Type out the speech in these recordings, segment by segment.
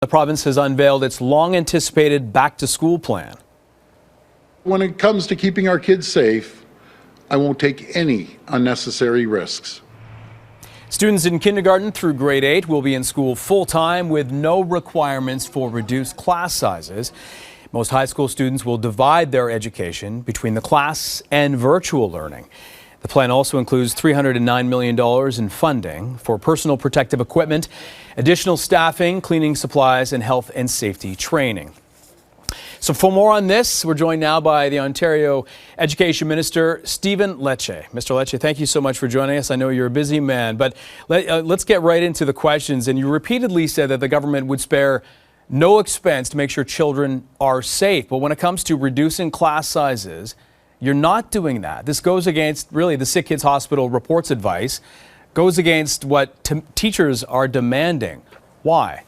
The province has unveiled its long-anticipated back-to-school plan. When it comes to keeping our kids safe, I won't take any unnecessary risks. Students in kindergarten through grade 8 will be in school full-time with no requirements for reduced class sizes. Most high school students will divide their education between the class and virtual learning. The plan also includes $309 million in funding for personal protective equipment, additional staffing, cleaning supplies, and health and safety training. So for more on this, we're joined now by the Ontario Education Minister Stephen Lecce. Mr. Lecce, thank you so much for joining us. I know you're a busy man, but let's get right into the questions. And you repeatedly said that the government would spare no expense to make sure children are safe. But when it comes to reducing class sizes, you're not doing that. This goes against really the Sick Kids Hospital report's advice, goes against what teachers are demanding. Why?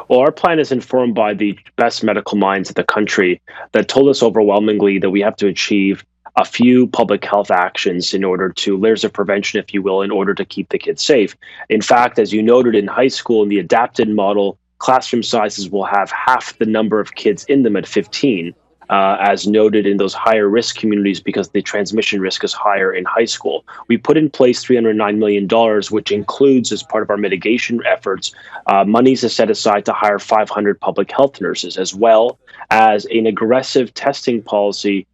Well, our plan is informed by the best medical minds of the country that told us overwhelmingly that we have to achieve a few public health actions in order to, layers of prevention, if you will, in order to keep the kids safe. In fact, as you noted in high school, in the adapted model, classroom sizes will have half the number of kids in them at 15. As noted in those higher risk communities, because the transmission risk is higher in high school. We put in place $309 million, which includes, as part of our mitigation efforts, monies is set aside to hire 500 public health nurses, as well as an aggressive testing policy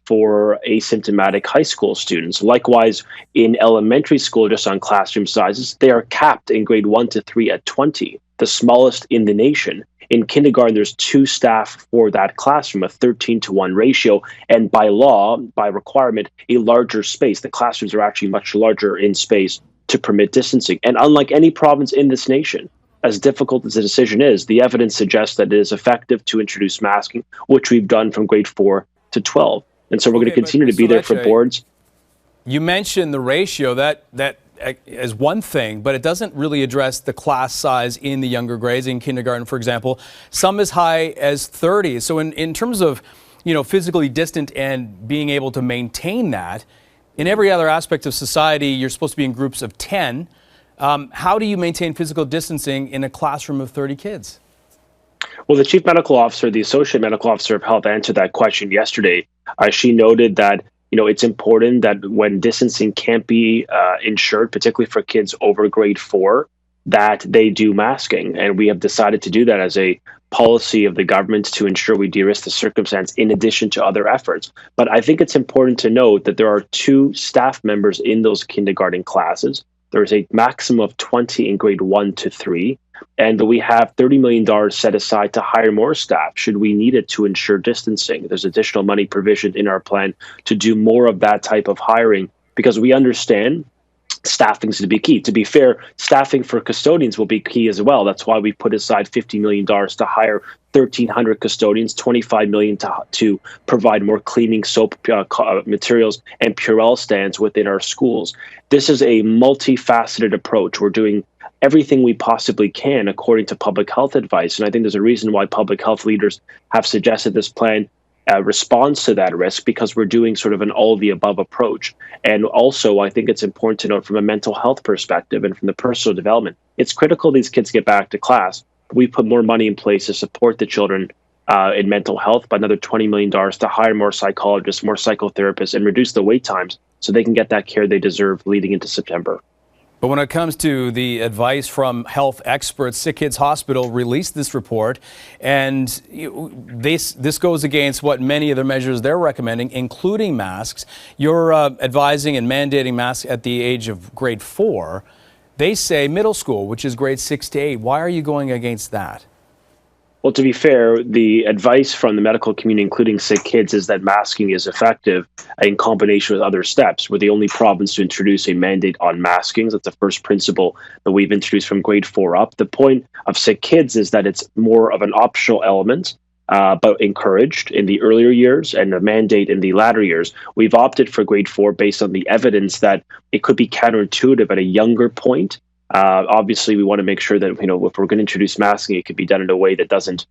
for asymptomatic high school students. Likewise, in elementary school, just on classroom sizes, they are capped in grade 1 to 3 at 20, the smallest in the nation. In kindergarten, there's 2 staff for that classroom, a 13-to-1 ratio, and by law, by requirement, a larger space. The classrooms are actually much larger in space to permit distancing. And unlike any province in this nation, as difficult as the decision is, the evidence suggests that it is effective to introduce masking, which we've done from grade 4 to 12. And so we're going to continue to be there for boards. You mentioned the ratio, that is one thing, but it doesn't really address the class size in the younger grades. In kindergarten, for example, some as high as 30. So in terms of, physically distant and being able to maintain that, in every other aspect of society, you're supposed to be in groups of 10. How do you maintain physical distancing in a classroom of 30 kids? Well, the chief medical officer, the associate medical officer of health answered that question yesterday. She noted that it's important that when distancing can't be ensured, particularly for kids over grade 4, that they do masking. And we have decided to do that as a policy of the government to ensure we de-risk the circumstance in addition to other efforts. But I think it's important to note that there are 2 staff members in those kindergarten classes. There is a maximum of 20 in grade 1 to 3. And we have $30 million set aside to hire more staff should we need it to ensure distancing. There's additional money provisioned in our plan to do more of that type of hiring, because we understand staffing is to be key. To be fair, staffing for custodians will be key as well. That's why we put aside $50 million to hire 1,300 custodians, $25 million to provide more cleaning soap materials and Purell stands within our schools. This is a multifaceted approach. We're doing everything we possibly can according to public health advice. And I think there's a reason why public health leaders have suggested this plan responds to that risk, because we're doing sort of an all-of-the-above approach. And also, I think it's important to note from a mental health perspective and from the personal development, it's critical these kids get back to class. We put more money in place to support the children in mental health, by another $20 million to hire more psychologists, more psychotherapists, and reduce the wait times so they can get that care they deserve leading into September. But when it comes to the advice from health experts, Sick Kids Hospital released this report, and this goes against what many of the measures they're recommending, including masks. You're advising and mandating masks at the age of grade 4. They say middle school, which is grade 6 to 8. Why are you going against that? Well, to be fair, the advice from the medical community, including Sick Kids, is that masking is effective in combination with other steps. We're the only province to introduce a mandate on maskings. That's the first principle that we've introduced from grade 4 up. The point of Sick Kids is that it's more of an optional element, but encouraged in the earlier years, and a mandate in the latter years. We've opted for grade 4 based on the evidence that it could be counterintuitive at a younger point. Obviously, we want to make sure that, if we're going to introduce masking, it could be done in a way that doesn't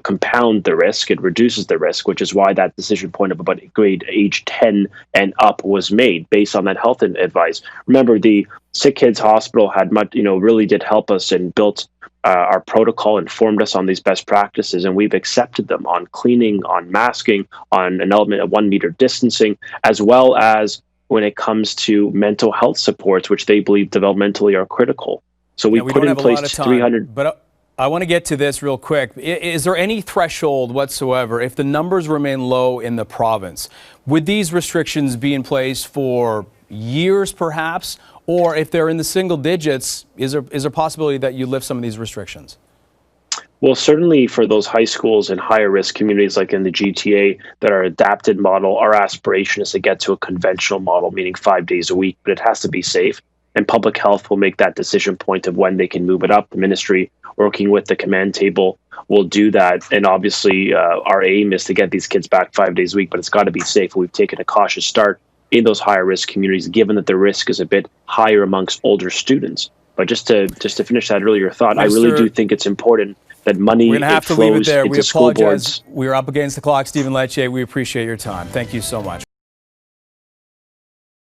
compound the risk. It reduces the risk, which is why that decision point of about grade age 10 and up was made based on that health advice. Remember, the Sick Kids Hospital had really did help us and built our protocol, informed us on these best practices, and we've accepted them on cleaning, on masking, on an element of 1 meter distancing, as well as when it comes to mental health supports, which they believe developmentally are critical. So we put in place 300. But I want to get to this real quick. Is there any threshold whatsoever, if the numbers remain low in the province, would these restrictions be in place for years perhaps? Or if they're in the single digits, is there a possibility that you lift some of these restrictions? Well, certainly for those high schools and higher risk communities like in the GTA that are adapted model, our aspiration is to get to a conventional model, meaning 5 days a week, but it has to be safe. And public health will make that decision point of when they can move it up. The ministry, working with the command table, will do that. And obviously, our aim is to get these kids back 5 days a week, but it's got to be safe. We've taken a cautious start in those higher risk communities, given that the risk is a bit higher amongst older students. But just to finish that earlier thought, I really do think it's important that money We're going to have to leave it there. We school boards. apologize. We're up against the clock. Stephen Lecce, we appreciate your time. Thank you so much.